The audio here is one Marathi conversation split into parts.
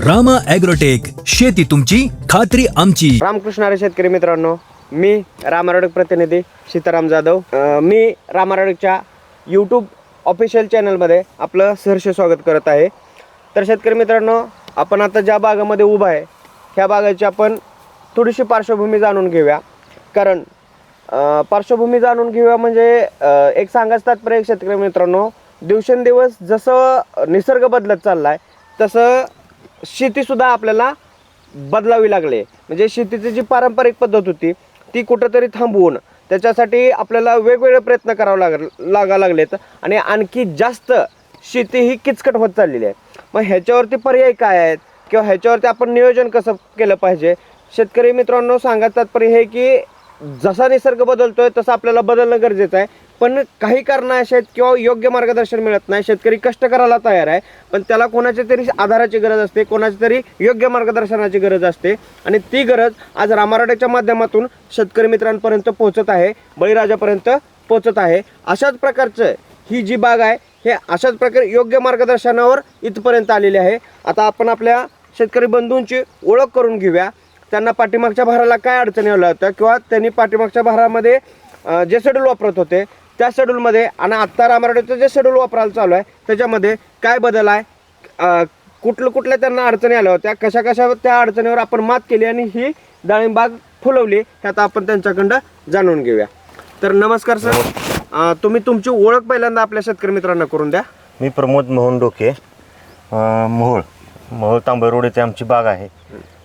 रामा ॲग्रोटेक, शेती तुमची खात्री आमची. रामकृष्ण हरी शेतकरी मित्रांनो, मी रामारोडक प्रतिनिधी सीताराम जाधव. मी रामारोडकच्या यूट्यूब ऑफिशियल चॅनलमध्ये आपलं सहर्ष स्वागत करत आहे. तर शेतकरी मित्रांनो, आपण आता ज्या बागामध्ये उभा आहे ह्या बागाची आपण थोडीशी पार्श्वभूमी जाणून घेऊया. कारण पार्श्वभूमी जाणून घेऊया म्हणजे एक सांगायचं तात्पर्य शेतकरी मित्रांनो, दिवसेंदिवस जसं निसर्ग बदलत चालला आहे तसं शेतीसुद्धा आपल्याला बदलावी लागली. म्हणजे शेतीची जी पारंपरिक पद्धत होती ती कुठंतरी थांबवून त्याच्यासाठी आपल्याला वेगवेगळे प्रयत्न करावे लागा लागलेत आणि आणखी जास्त शेती ही किचकट होत चाललेली आहे. मग ह्याच्यावरती पर्याय काय आहेत किंवा ह्याच्यावरती आपण नियोजन कसं केलं पाहिजे, शेतकरी मित्रांनो सांगायचं तात्पर्य हे की जसा निसर्ग बदलतोय तसं आपल्याला बदलणं गरजेचं आहे. पण काही कारणं अशी आहेत किंवा योग्य मार्गदर्शन मिळत नाही. शेतकरी कष्ट करायला तयार आहे पण त्याला कोणाच्या तरी आधाराची गरज असते, कोणाच्या तरी योग्य मार्गदर्शनाची गरज असते आणि ती गरज आज रामारोडकच्या माध्यमातून शेतकरी मित्रांपर्यंत पोहोचत आहे, बळीराजापर्यंत पोहोचत आहे. अशाच प्रकारचं ही जी बाग आहे हे अशाच प्रकारे योग्य मार्गदर्शनावर इथपर्यंत आलेली आहे. आता आपण आपल्या शेतकरी बंधूंची ओळख करून घेऊया. त्यांना पाठीमागच्या भाराला काय अडचणी आल्या होत्या किंवा त्यांनी पाठीमागच्या भारामध्ये जे शेड्यूल वापरत होते त्या शेड्यूलमध्ये आणि आत्ता रामारोडचं जे शेड्यूल वापरायला चालू आहे त्याच्यामध्ये काय बदल आहे, कुठल्या त्यांना अडचणी आल्या होत्या, कशा त्या अडचणीवर आपण मात केली आणि ही डाळिंब बाग फुलवली हे आता आपण त्यांच्याकडं जाणून घेऊया. तर नमस्कार सर, तुम्ही तुमची ओळख पहिल्यांदा आपल्या शेतकरी मित्रांना करून द्या. मी प्रमोद मोहन डोके, मोहोळ तांबे रोड येथे आमची बाग आहे.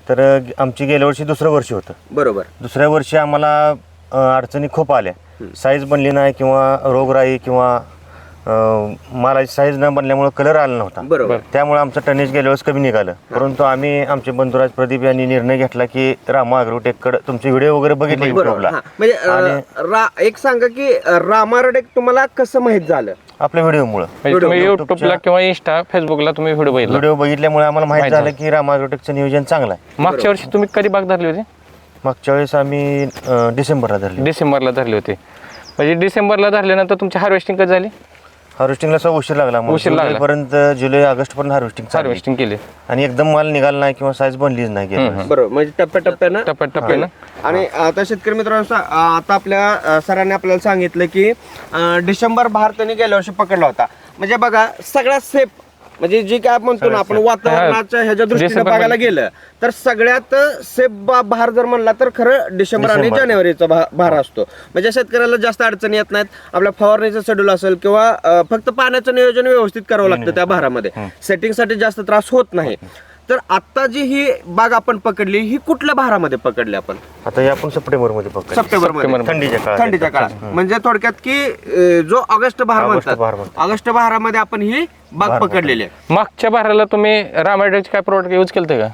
तर आमची गेल्या वर्षी दुसरं वर्ष होतं. बरोबर. दुसऱ्या वर्षी आम्हाला अडचणी खूप आल्या. साईज बनली नाही किंवा रोगराई किंवा मालाची साईज न बनल्यामुळे कलर आला नव्हता. बरोबर. त्यामुळे आमचं टनेज गेल्या वेळेस कमी निघालं. परंतु आम्ही आमचे बंधुराज प्रदीप यांनी निर्णय घेतला की रामा ॲग्रोटेककडे तुमचे व्हिडिओ वगैरे बघितले युट्यूबला. म्हणजे एक सांगा की रामारोडक तुम्हाला कसं माहित झालं? आपल्या व्हिडिओमुळे म्हणजे तुम्ही युट्यूबला किंवा इंस्टा फेसबुकला तुम्ही व्हिडिओ बघितल्यामुळे आम्हाला माहित झालं की रामा ॲग्रोटेकचं नियोजन चांगलं आहे. मागच्या वर्षी तुम्ही कधी बाग धरली होती? मागच्या वेळेस आम्ही डिसेंबरला धरली होती. म्हणजे डिसेंबरला धरल्यानंतर तुमची हार्वेस्टिंग कधी झाली? हार्वेस्टिंगला उशीर लागला. जुलैपर्यंत हार्वेस्टिंग हार्वेस्टिंग केली आणि एकदम माल निघाला नाही किंवा साईज बनलीच नाही. बरोबर. म्हणजे टप्प्याटप्प्यानं. आणि आता शेतकरी मित्रांनो, आता आपल्या सरांनी आपल्याला सांगितलं की डिसेंबर बहार त्यांनी गेल्या वर्षी पकडला होता. म्हणजे बघा सगळ्यात सेफ म्हणजे जी काय म्हणतो ना आपण वातावरणाच्या ह्याच्या दृष्टीने बघायला गेलं तर सगळ्यात सेफ बहार जर म्हणला तर खरं डिसेंबर आणि जानेवारीचा बहार असतो. म्हणजे शेतकऱ्याला जास्त अडचणी येत नाहीत. आपल्या फवारणीचं शेड्यूल असेल किंवा फक्त पाण्याचं नियोजन व्यवस्थित करावं लागतं त्या बहारामध्ये, सेटिंगसाठी जास्त त्रास होत नाही. तर आता जी ही बाग आपण पकडली ही कुठल्या बहारामध्ये पकडली आपण? आता आपण सप्टेंबरमध्ये पकडली. सप्टेंबरमध्ये थंडीच्या काळात. म्हणजे थोडक्यात की जो ऑगस्ट बहार म्हणतात, ऑगस्ट बहारामध्ये आपण ही बाग पकडलेली आहे. मागच्या बहाराला तुम्ही रामायणाचे काय प्रोडक्ट यूज केलं का?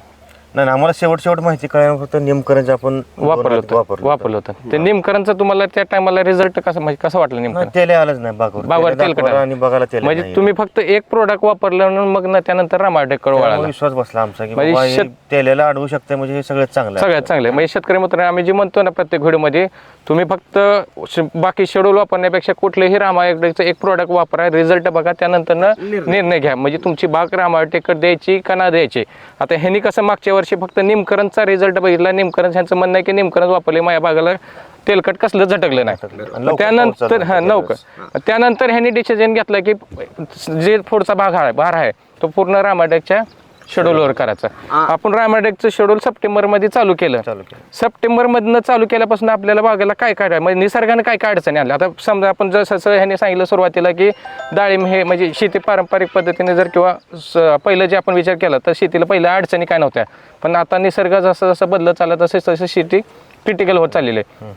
नाही, आम्हाला शेवट माहिती कळलं फक्त निमकरंज आपण वापरलं होतं. ते निमकरंजचा तुम्हाला त्या टायमाला रिझल्ट कसं वाटलं? निमकरंज तेल आलंच नाही बागावर तेल आणि बघायला तेल. म्हणजे तुम्ही फक्त एक प्रोडक्ट वापरलं मग त्यानंतर रामायणाकडे वळाला. विश्वास बसला आमचा की तेलाला अडवू शकते. म्हणजे हे सगळ्यात चांगलं. म्हणजे शेतकरी मित्रांनो, आम्ही जे म्हणतो ना प्रत्येक व्हिडिओमध्ये, तुम्ही फक्त बाकी शेड्यूल वापरण्यापेक्षा कुठलेही रामायणाचं एक प्रोडक्ट वापरा, रिझल्ट बघा, त्यानंतर निर्णय घ्या. म्हणजे तुमची बाग रामायणाकडे द्यायची का ना द्यायची. आता ह्यांनी कसं मागच्या वर्षी फक्त निमकरंजचा रिझल्ट बघितला. निमकरंज ह्यांचं म्हणणं आहे की निमकरंज वापरले, माझ्या बागाला तेलकट कसलं झटकलं नाही. त्यानंतर ह्यांनी डिसिजन घेतला की जे पुढचा भार आहे तो पूर्ण रामायणाच्या शेड्यूलवर करायचा. आपण रामायणाचं शेड्यूल सप्टेंबरमध्ये चालू केलं. सप्टेंबरमधनं चालू केल्यापासून आपल्याला बागाला काय म्हणजे निसर्गाने काय अडचणी आल्या. आता समजा आपण जसं ह्यांनी सांगितलं सुरुवातीला की डाळिंब हे म्हणजे शेती पारंपरिक पद्धतीने जर किंवा पहिलं जे आपण विचार केला तर शेतीला पहिल्या अडचणी काय नव्हत्या. पण आता निसर्ग जसं बदलत चालला तसं शेती क्रिटिकल होत चाललेली आहे.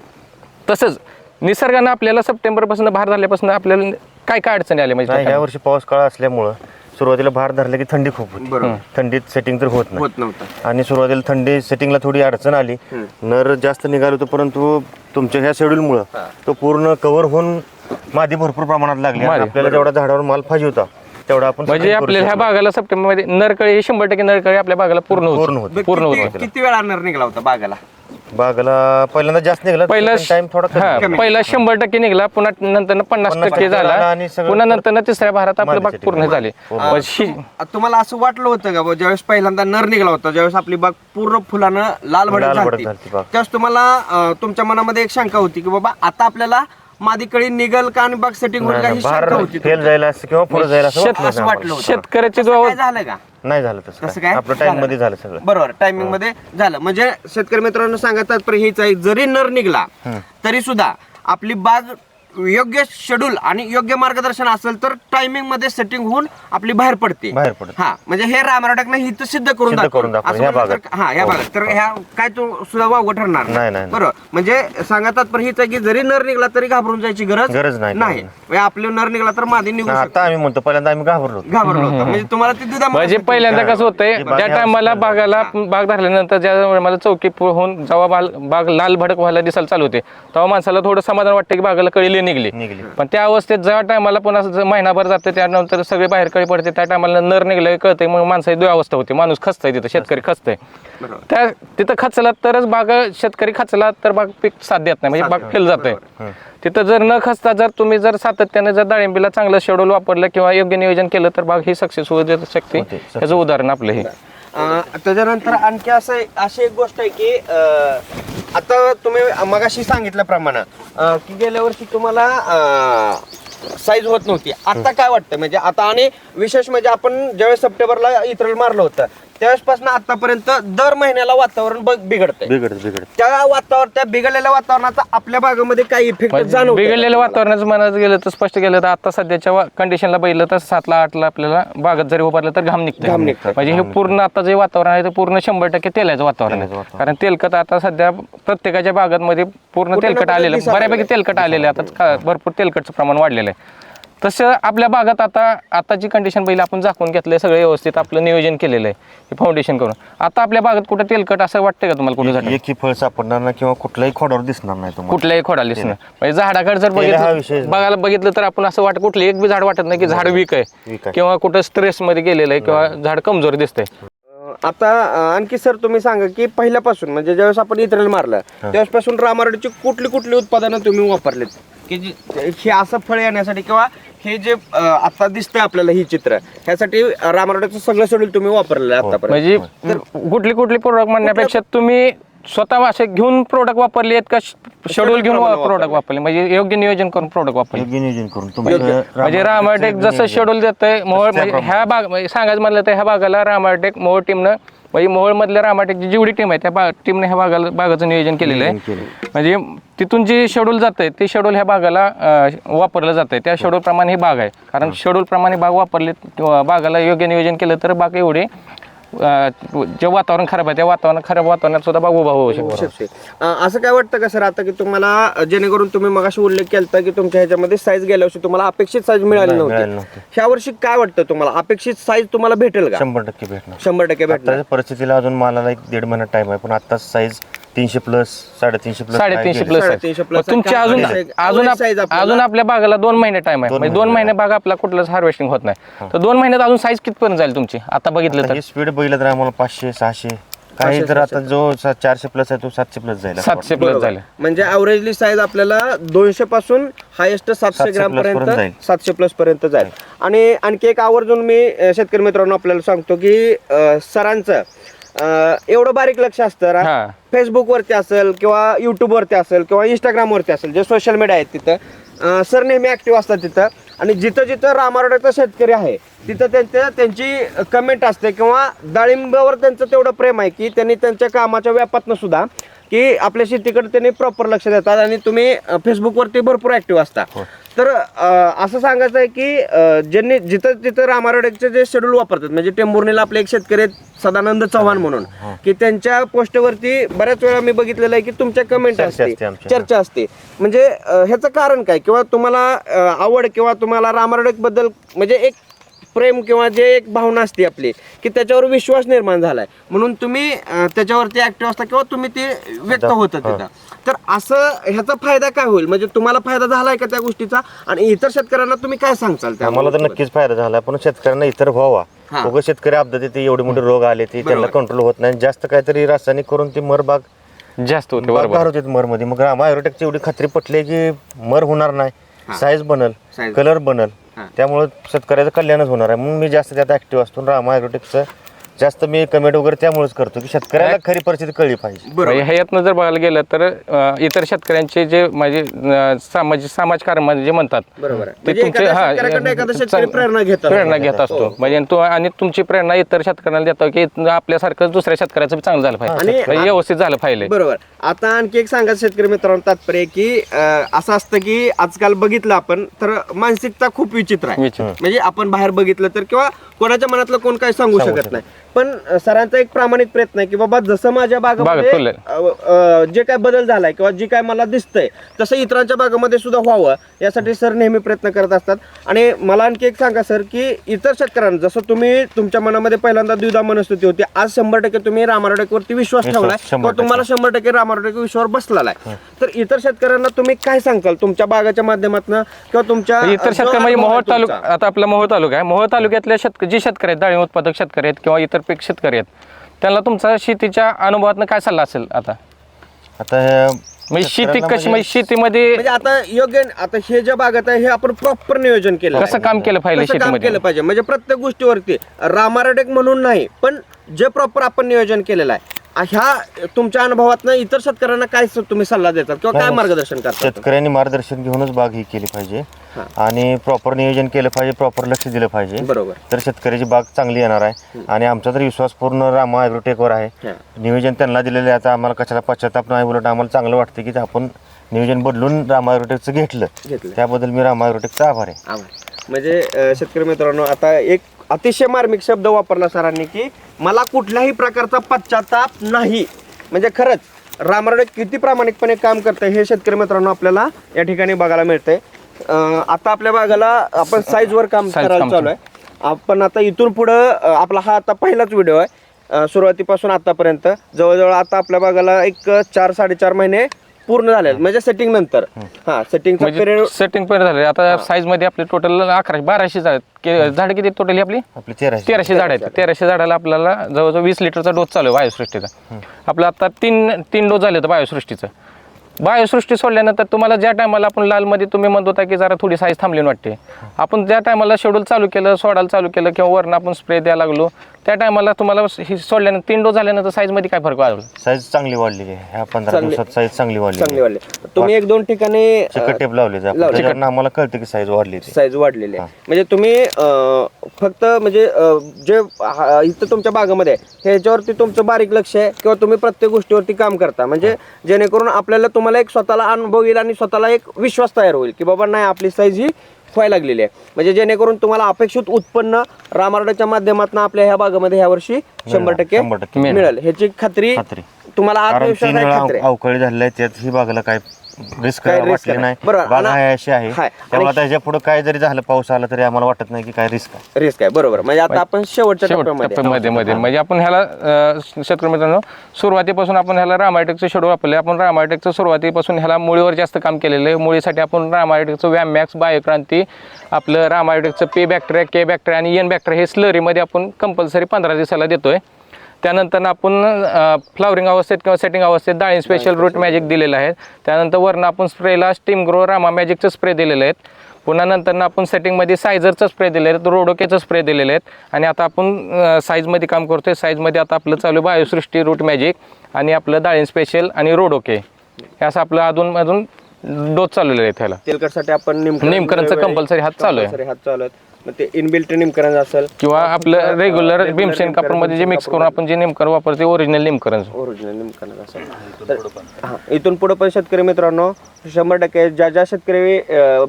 तसंच निसर्गानं आपल्याला सप्टेंबरपासून भार झाल्यापासून आपल्याला काय अडचणी आल्या. म्हणजे या वर्षी पाऊस काळ असल्यामुळं सुरुवातीला भार धरला की थंडी खूप होती. थंडीत सेटिंग तर होत नव्हतं आणि सुरुवातीला थंडी सेटिंगला थोडी अडचण आली. नर जास्त निघालो होतो परंतु तुमच्या ह्या शेड्यूलमुळं तो पूर्ण कव्हर होऊन मादी भरपूर प्रमाणात लागली. आपल्याला जेवढा झाडावर माल पाहिजे होता तेवढा आपण म्हणजे आपल्याला ह्या बागाला सप्टेंबरमध्ये नरकळी 100% नरकळी आपल्या बागाला पूर्ण होत. किती वेळा नर निघाला होता बागाला? बागला पहिल्यांदा जास्त निघाला पहिला टाइम थोडा कमी. पहिला 100% निघला, पुन्हा नंतर 50% झाला आणि सगळं पुन्हा नंतर तिसऱ्या भारात आपली बाग पूर्ण झाली. तुम्हाला असं वाटलं होतं का बुवा, ज्यावेळेस पहिल्यांदा नर निघाला होता, ज्यावेळेस आपली बाग पूर्ण फुलानं लाल भडक झाली, झालती बाग. त्यावेळेस तुम्हाला तुमच्या मनामध्ये एक शंका होती की बाबा आता आपल्याला मादी कळी निघल का आणि बाग सेटिंग होईल का, ही शंका बाहेर होती फेल जायला असं किंवा पुढे जायला असं वाटलं असं नाही वाटलं होतं. शेतकऱ्याची तसं जो काय झालं का? नाही झालं तसं तसं काय? आपलं टाइम मध्ये झालं सगळं. बरोबर, टायमिंग मध्ये झालं. म्हणजे शेतकरी मित्रांनो सांगत तात्पर्य हेच आहे, जरी नर निघला तरी सुद्धा आपली बाग योग्य शेड्यूल आणि योग्य मार्गदर्शन असेल तर टायमिंग मध्ये सेटिंग होऊन आपली बाहेर पडते. हा, म्हणजे हे रामराटकनं ही तर सिद्ध करून दाखवलं. असं ह्या म्हणलं तर- हा, या भागात तर ह्या काय तो सुद्धा वावगं ठरणार नाही. बरोबर. म्हणजे सांगत तात्पर्य हीच आहे की जरी नर निघला तरी घाबरून जायची गरज नाही. म्हणजे आपले नर निघला तर मादी निघू शकतो. आता आम्ही म्हणतो पहिल्यांदा आम्ही घाबरलो होतो. घाबरलो होतो. म्हणजे तुम्हाला ते दुधामध्ये म्हणजे पहिल्यांदा कसं होतंय, ज्या टायमाला बागाला बाग धरल्यानंतर ज्या मला चौकी होऊन जेव्हा बाग लाल भडक व्हायला दिसायला चालू होते, तेव्हा माणसाला थोडं समाधान वाटतं की बागाला कळी निघली. पण त्या अवस्थेत ज्या टायमाला पुन्हा महिनाभर जाते त्यानंतर सगळे बाहेर कळी पडते, त्या टायमाला नर निघलं कळते, मग माणसाची दुरावस्था होते, माणूस खचतंय तिथं, शेतकरी खचतंय. त्या तिथं खचला तरच बाग, शेतकरी खचला तर बाग पीक साथ देत नाही, म्हणजे बाग फेल जाते. तिथं जर न खचता जर तुम्ही जर सातत्याने जर डाळिंबीला चांगलं शेड्यूल वापरलं किंवा योग्य नियोजन केलं तर बाग ही सक्सेस होऊ शकते. त्याचं उदाहरण आपलं हे. त्याच्यानंतर आणखी अशी एक गोष्ट आहे की आता तुम्ही मगाशी सांगितल्याप्रमाणे की गेल्या वर्षी तुम्हाला साईज होत नव्हती, आता काय वाटतं? म्हणजे आता आणि विशेष म्हणजे आपण ज्यावेळेस सप्टेंबरला इतरल मारलं होतं त्यावेळेसपासून आतापर्यंत दर महिन्याला वातावरण बिघडत त्या बिघडलेल्या वातावरणाचा आपल्या भागामध्ये काही इफेक्ट जाणवतो? बिघडलेल्या वातावरणाचं म्हणायचं गेलं तर स्पष्ट गेलं तर आता सध्याच्या कंडिशनला बघितलं तर 7 ला 8 ला आपल्याला बागत जरी उभारलं तर घाम निघतं. म्हणजे हे पूर्ण आता जे वातावरण आहे ते पूर्ण 100% तेलाचं वातावरण आहे. कारण तेलकट आता सध्या प्रत्येकाच्या बागांमध्ये पूर्ण तेलकट आलेलं, बऱ्यापैकी तेलकट आलेलं आहे. आता भरपूर तेलकटचं प्रमाण वाढलेलं आहे. तसं आपल्या बागात आताची कंडिशन पहिली आपण झाकून घेतलंय, सगळं व्यवस्थित आपलं नियोजन केलेलं आहे फाउंडेशन करून. आता आपल्या बागात कुठं तेलकट असं वाटतंय का तुम्हाला? कुठे एकही फळ सापडणार नाही किंवा कुठल्याही खोडावर दिसणार नाही तुम्हाला, कुठल्याही खोडाला दिसणार. म्हणजे झाडाकडे जर बघितलं, बघायला बघितलं तर आपण असं कुठलं एक बी झाड वाटत नाही की झाड वीक आहे किंवा कुठं स्ट्रेस मध्ये गेलेलं आहे किंवा झाड कमजोर दिसतंय. आता आणखी सर तुम्ही सांगा की पहिल्यापासून म्हणजे ज्यावेळेस आपण इतरेल मारलं त्यावेळेसपासून रामारडीची कुठली उत्पादनं तुम्ही वापरलेत की हे असं फळ येण्यासाठी किंवा हे जे आता दिसतंय आपल्याला ही चित्र, ह्यासाठी रामारडीचं सगळं शेड्यूल तुम्ही वापरलेलं आहे आतापर्यंत? म्हणजे कुठली प्रोडक्ट म्हणण्यापेक्षा तुम्ही स्वतः असे घेऊन प्रोडक्ट वापरले आहेत का शेड्यूल घेऊन प्रोडक्ट वापरले? म्हणजे योग्य नियोजन करून प्रोडक्ट वापरले. योग्य नियोजन करून म्हणजे रामाटेक जसं शेड्यूल देतंय मोहोळ, म्हणजे ह्या बाग सांगायचं म्हणलं तर ह्या बागाला रामाटेक मोहोळ टीमनं, म्हणजे मोहोळ मधल्या रामाटेकची जेवढी टीम आहे त्या टीमने ह्या बागाचं नियोजन केलेलं आहे. म्हणजे तिथून जे शेड्यूल जातंय ते शेड्यूल ह्या बागाला वापरलं जातंय, त्या शेड्यूल प्रमाणे ही बाग आहे. कारण शेड्यूल प्रमाणे बाग वापरली किंवा बागाला योग्य नियोजन केलं तर बाग एवढे जे वातावरण खराब आहे त्या खराब वातावरणात सुद्धा बाग उभा होऊ शकते. असं काय वाटतं का सर आता की तुम्हाला जेणेकरून तुम्ही मगाशी उल्लेख केला की तुमच्या ह्याच्यामध्ये साईज गेल्या वर्षी तुम्हाला अपेक्षित साईज मिळाली नव्हती, ह्या वर्षी काय वाटतं तुम्हाला अपेक्षित साईज तुम्हाला भेटेल का? 100% भेटणार. 100% भेटणार. परिस्थितीला अजून मालाला 1.5 महिना टाइम आहे, पण आता साईज 300 प्लस 350 प्लस 350 प्लस तुमच्या अजून आपल्या बागाला 2 महिने टाइम आहे. म्हणजे 2 महिने बाग आपला कुठलंच हार्वेस्टिंग होत नाही, तर 2 महिन्यात अजून साईज कितपर्यंत जाईल तुमची आता बघितलं तर? स्पीड बघितलं तर आम्हाला 500 600 काही तर आता जो 400 प्लस आहे तो 700 प्लस जाईल. 700 प्लस झाले म्हणजे अवरेजली साईज आपल्याला 200 पासून हायेस्ट 700 ग्राम पर्यंत 700 प्लस पर्यंत जाईल. आणि आणखी एक आवर्जून मी शेतकरी मित्रांनो आपल्याला सांगतो की सरांचं एवढं बारीक लक्ष असतं, फेसबुक वरती असेल किंवा युट्यूब वरती असेल किंवा इंस्टाग्राम वरती असेल, जे सोशल मीडिया आहेत तिथं सर नेहमी ऍक्टिव्ह असतात तिथं. आणि जिथं जिथं रामारोड्याचा शेतकरी आहे तिथं त्यांची कमेंट असते किंवा डाळिंबावर त्यांचं तेवढं प्रेम आहे की त्यांनी त्यांच्या कामाच्या व्यापातनं सुद्धा की आपल्या शेतीकडे त्यांनी प्रॉपर लक्ष देतात. आणि तुम्ही फेसबुकवरती भरपूर ऍक्टिव्ह असता. तर असं सांगायचं आहे की ज्यांनी जिथं रामारोड्याचे जे शेड्यूल वापरतात, म्हणजे टेंभुर्णीला आपले एक शेतकरी आहेत सदानंद चव्हाण म्हणून, की त्यांच्या पोस्टवरती बऱ्याच वेळा मी बघितलेलं आहे की तुमच्या कमेंट असते, चर्चा असते. म्हणजे ह्याचं कारण काय किंवा तुम्हाला आवड किंवा तुम्हाला रामारोड्याबद्दल म्हणजे एक प्रेम किंवा जे एक भावना असते आपली की त्याच्यावर विश्वास निर्माण झालाय म्हणून तुम्ही त्याच्यावरती ऍक्टिव्ह असता किंवा तुम्ही ते व्यक्त होतं तिथं. तर असं ह्याचा फायदा काय होईल? म्हणजे तुम्हाला फायदा झालाय का त्या गोष्टीचा? आणि इतर शेतकऱ्यांना तुम्ही काय सांगचाल? आम्हाला तर नक्कीच फायदा झाला, पण शेतकऱ्यांना इतर व्हावा. शेतकरी अपघात येते, एवढे मोठे रोग आले ते त्यांना कंट्रोल होत नाही, जास्त काहीतरी रासायनिक करून ती मरबाग जास्त होते बाग बरोबर. गार होते मर मध्ये. मग रामा ॲग्रोटेकची एवढी खात्री पटली की मर होणार नाही, साईज बनल, Size. कलर बनल, त्यामुळं शेतकऱ्याचं कल्याणच होणार आहे. म्हणून मी जास्त त्यात ऍक्टिव्ह असतो. रामा ॲग्रोटेकचं जास्त मी कमेंट वगैरे त्यामुळेच करतो की शेतकऱ्याला खरी परिस्थिती कळली पाहिजे. बरोबर. ह्यातनं जर बघायला गेलं तर इतर शेतकऱ्यांचे जे म्हणजे समाजकार्य जे म्हणतात बरोबर आहे. ते म्हणजे तुमचे एखाद्या शेतकऱ्याकडनं एखादा शेतकरी प्रेरणा घेत असतो. प्रेरणा घेत असतो म्हणजे तो आणि तुमची प्रेरणा इतर शेतकऱ्यांना देतो की आपल्यासारखं दुसऱ्या शेतकऱ्याचं बी चांगलं झालं पाहिजे, आणि म्हणजे व्यवस्थित झालं पाहिजे. बरोबर. आता आणखी एक सांगा शेतकरी मित्रांनो तात्पर्य की असं असतं की आजकाल बघितलं आपण तर मानसिकता खूप विचित्र आहे. विचित्र. म्हणजे आपण बाहेर बघितलं तर किंवा कोणाच्या मनातलं कोण काही सांगू शकत नाही. पण सरांचा एक प्रामाणिक प्रयत्न आहे की बाबा जसं माझ्या बागेमध्ये फुललं. जे काय बदल झालाय किंवा जे काय मला दिसतंय तसं इतरांच्या बागेमध्ये सुद्धा व्हावं यासाठी सर नेहमी प्रयत्न करत असतात. आणि मला आणखी एक सांगा सर की इतर शेतकऱ्यांना जसं तुम्ही तुमच्या मनामध्ये पहिल्यांदा द्विधा मनस्थिती होती, आज 100% तुम्ही रामारोटेकवरती विश्वास ठेवलाय किंवा तुम्हाला 100% रामारोटेक विश्वासावर बसलेला आहे. तर इतर शेतकऱ्यांना तुम्ही काय सांगाल तुमच्या बागाच्या माध्यमातून किंवा तुमच्या इतर शेतकरी म्हणजे मोहोळ तालुका, आता आपला मोहोळ तालुका आहे, मोहोळ तालुक्यातल्या जे शेतकरी आहेत, डाळिंब उत्पादक शेतकरी आहेत किंवा इतर पीक शेतकरी आहेत, त्यांना तुमचा शेतीच्या अनुभवातून काय सल्ला असेल? आता म्हणजे शेती कशी, म्हणजे शेतीमध्ये म्हणजे आता योग्य आता हे जे बागत आहे हे आपण प्रॉपर नियोजन केलं कसं काम केलं पाहिजे कसं काम शेतीमध्ये? केलं पाहिजे म्हणजे प्रत्येक गोष्टीवरती रामारोटेक म्हणून नाही पण जे प्रॉपर आपण नियोजन केलेलं आहे ह्या तुमच्या अनुभवातनं इतर शेतकऱ्यांना काय तुम्ही सल्ला देतात किंवा काय मार्गदर्शन करतात? शेतकऱ्यांनी मार्गदर्शन घेऊनच बाग ही केली पाहिजे आणि प्रॉपर नियोजन केलं पाहिजे, प्रॉपर लक्ष दिलं पाहिजे. बरोबर. तर शेतकऱ्याची बाग चांगली येणार आहे. आणि आमचा तर विश्वास पूर्ण रामा ॲग्रोटेकवर आहे. नियोजन त्यांना दिलेलं आहे. आता आम्हाला कशाला पश्चाताप नाही, उलट आम्हाला चांगलं वाटतं की आपण नियोजन बदलून रामा ॲग्रोटेकचं घेतलं. त्याबद्दल मी रामा ॲग्रोटेकचा आभार आहे. म्हणजे शेतकरी मित्रांनो आता एक अतिशय मार्मिक शब्द वापरला सरांनी की मला कुठल्याही प्रकारचा पश्चाताप नाही. म्हणजे खरंच रामारोटेक किती प्रामाणिकपणे काम करतंय हे शेतकरी मित्रांनो आपल्याला या ठिकाणी बघायला मिळतंय. आता आपल्या बागाला आपण साईजवर काम करायला चालू आहे. आपण आता इथून पुढं आपला हा आता पहिलाच व्हिडिओ आहे सुरुवातीपासून आतापर्यंत. जवळजवळ आता आपल्या बागाला एक 4-4.5 महिने पूर्ण झाले म्हणजे सेटिंग नंतर. सेटिंगचा पिरियड सेटिंग पण झाले. आता साईज मध्ये आपले टोटल 1100-1200 झाड किती टोटल आपली? आपली 1300 झाड आहेत. 1300 झाडाला आपल्याला जवळजवळ 20 लिटरचा डोस चालू आहे बायोसृष्टीचा. आपला आता तीन डोस झाले होते बायोसृष्टीचं. बायोसृष्टी सोडल्यानंतर तुम्हाला ज्या टायमाला आपण लालमध्ये तुम्ही म्हणत होता की जरा थोडी साईज थांबली वाटते, आपण ज्या टायमाला शेड्यूल चालू केलं, सोडायला चालू केलं किंवा वरून आपण स्प्रे द्यायला लागलो त्या टायमाला तुम्हाला सोडल्यानंतर 3 डोस झाल्यानंतर साईज मध्ये काय फरक वाढला? साईज चांगली वाढलेली आहे. ह्या 15 दिवसात साईज चांगली वाढली. तुम्ही 1-2 ठिकाणी चिकट टेप लावले त्याच्यावरून आम्हाला कळतं की साईज वाढली. साईज वाढलेली आहे. म्हणजे तुम्ही फक्त म्हणजे जे इथं तुमच्या बागेमध्ये ह्याच्यावरती तुमचं बारीक लक्ष आहे किंवा तुम्ही प्रत्येक गोष्टीवरती काम करता म्हणजे जेणेकरून आपल्याला तुम्हाला एक स्वतःला अनुभव येईल आणि स्वतःला एक विश्वास तयार होईल की बाबा नाही आपली साईज ही व्हायला लागलेली आहे. म्हणजे जेणेकरून तुम्हाला अपेक्षित उत्पन्न रामारोटेकच्या माध्यमातून आपल्या ह्या बागेमध्ये ह्या वर्षी 100% मिळेल ह्याची खात्री तुम्हाला आत्मविश्वास आहे. खात्री अवकाळी झालेला आहे त्यात ही बागेला काय रिस्क वाटली नाही. बाग अशी आहे त्यामुळे आता ह्याच्या पुढे काय जरी झालं, पाऊस आला तरी आम्हाला वाटत नाही की काय रिस्क आहे. बरोबर. म्हणजे आता आपण शेवटच्या टप्प्यामध्ये म्हणजे आपण ह्याला शेतकरी मित्रांनो सुरुवातीपासून आपण ह्याला रामायटेकचं शेड्यूल वापरले. आपण रामायटेकचं सुरुवातीपासून ह्याला मुळीवर जास्त काम केलेलं आहे. मुळीसाठी आपण रामायटेकचं वॅमॅक्स, बायोक्रांती, आपलं रामायटेकचं पे बॅक्टेरिया, के बॅक्टेरिया आणि एन बॅक्टेरिया हे स्लरीमध्ये आपण कंपल्सरी 15 दिवसाला देतोय. त्यानंतर आपण फ्लावरिंग अवस्थेत किंवा सेटिंग अवस्थेत डाळिंब स्पेशल रूट मॅजिक दिलेलं आहे. त्यानंतर वरून आपण स्प्रेला स्टीम ग्रो रामा मॅजिकचं स्प्रे दिलेलं आहेत. पुन्हा नंतर आपण सेटिंगमध्ये सायझरचं स्प्रे दिलेलं आहेत, रोडोकेचं स्प्रे दिलेले आहेत. आणि आता आपण साईजमध्ये काम करतोय. साईजमध्ये आता आपलं चालू बायोसृष्टी, रूट मॅजिक आणि आपलं डाळिंब स्पेशल आणि रोडोके हे असं आपलं अधून डोस चाललेले आहेत. ह्याला तेलकटसाठी आपण निमकरणचं कंपल्सरी हात चालू आहे. मग ते इनबिल्ट निमकरण असेल किंवा आपलं रेग्युलर भीमसेन कापडमध्ये जे मिक्स करून आपण जे निमकरण वापरते ओरिजिनल निमकरण असेल तर इथून पुढे पण शेतकरी मित्रांनो 100% ज्या शेतकरी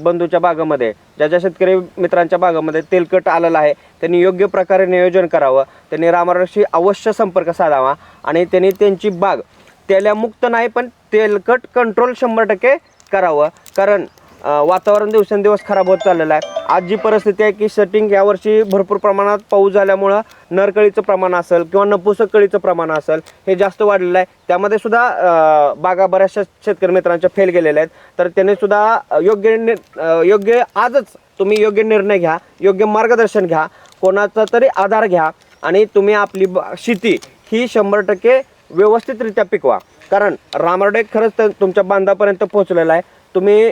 बंधूच्या बागामध्ये ज्या शेतकरी मित्रांच्या बागामध्ये तेलकट आलेला आहे त्यांनी योग्य प्रकारे नियोजन करावं. त्यांनी रामारोटेकशी अवश्य संपर्क साधावा आणि त्यांनी त्यांची बाग तेलमुक्त नाही पण तेलकट कंट्रोल 100% करावं. कारण वातावरण दिवसेंदिवस खराब होत चाललेलं आहे. आज जी परिस्थिती आहे की सेटिंग यावर्षी भरपूर प्रमाणात पाऊस झाल्यामुळं नरकळीचं प्रमाण असेल किंवा नपुसक कळीचं प्रमाण असेल हे जास्त वाढलेलं आहे. त्यामध्ये सुद्धा बागा बऱ्याचशा शेतकरी मित्रांच्या फेल गेलेल्या आहेत. तर त्याने सुद्धा योग्य आजच तुम्ही योग्य निर्णय घ्या, योग्य मार्गदर्शन घ्या, कोणाचा तरी आधार घ्या आणि तुम्ही आपली शेती ही 100% व्यवस्थितरित्या पिकवा. कारण रामारोडेक खरंच तर तुमच्या बांधापर्यंत पोहोचलेला आहे. तुम्ही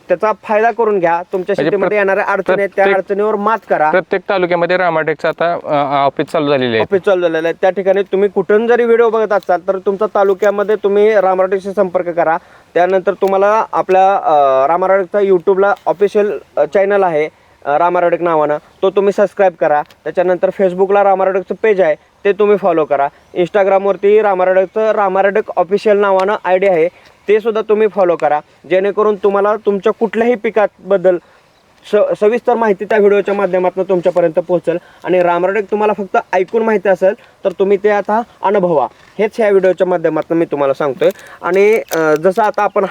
त्याचा फायदा करून घ्या. तुमच्या शेतीमध्ये येणाऱ्या अडचणी आहेत त्या अडचणीवर मात करा. प्रत्येक तालुक्यामध्ये रामाटेकचं आता ऑफिस चालू झालेले आहे. ऑफिस चालू झालेलं आहे. त्या ठिकाणी तुम्ही कुठून जरी व्हिडिओ बघत असाल तर तुमच्या तालुक्यामध्ये तुम्ही रामारोडेकशी संपर्क करा. त्यानंतर तुम्हाला आपल्या रामारोडेकचा यूट्यूबला ऑफिशियल चॅनल आहे रामारोडेक नावानं, तो तुम्ही सबस्क्राईब करा. त्याच्यानंतर फेसबुकला रामारोडेकचं पेज आहे ते तुम्ही फॉलो करा. इंस्टाग्रामवरती रामारोडेक ऑफिशियल नावानं ID आहे, ते सुद्धा तुम्ही फॉलो करा. जेणेकरून तुम्हाला तुमच्या कुठल्याही पिकाबद्दल सविस्तर माहिती त्या व्हिडिओच्या माध्यमातून तुमच्यापर्यंत पोहोचेल. आणि रामारोडेक तुम्हाला फक्त ऐकून माहिती असेल तर तुम्ही ते आता अनुभवा, हेच ह्या व्हिडिओच्या माध्यमातून मी तुम्हाला सांगतोय. आणि जसं आता आपण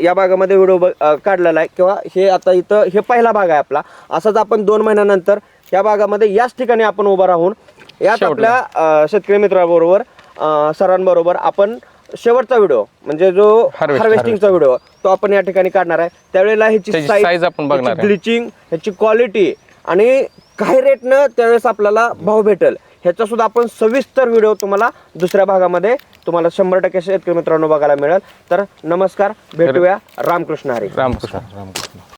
या भागामध्ये व्हिडिओ काढलेला आहे किंवा हे आता इथं हे पहिला भाग आहे आपला, असाच आपण 2 महिन्यानंतर या भागामध्ये याच ठिकाणी आपण उभं राहून याच आपल्या शेतकरी मित्राबरोबर सरांबरोबर आपण शेवटचा व्हिडिओ म्हणजे जो हार्वेस्टिंगचा व्हिडिओ तो आपण या ठिकाणी काढणार आहे. त्यावेळेला ह्याची साईज आपण बघणार, ब्लिचिंग, ह्याची क्वालिटी आणि काही रेटनं त्यावेळेस आपल्याला भाव भेटेल ह्याचा सुद्धा आपण सविस्तर व्हिडिओ तुम्हाला दुसऱ्या भागामध्ये तुम्हाला 100% शेतकरी मित्रांनो बघायला मिळेल. तर नमस्कार, भेटूया. रामकृष्ण हरी. रामकृष्ण.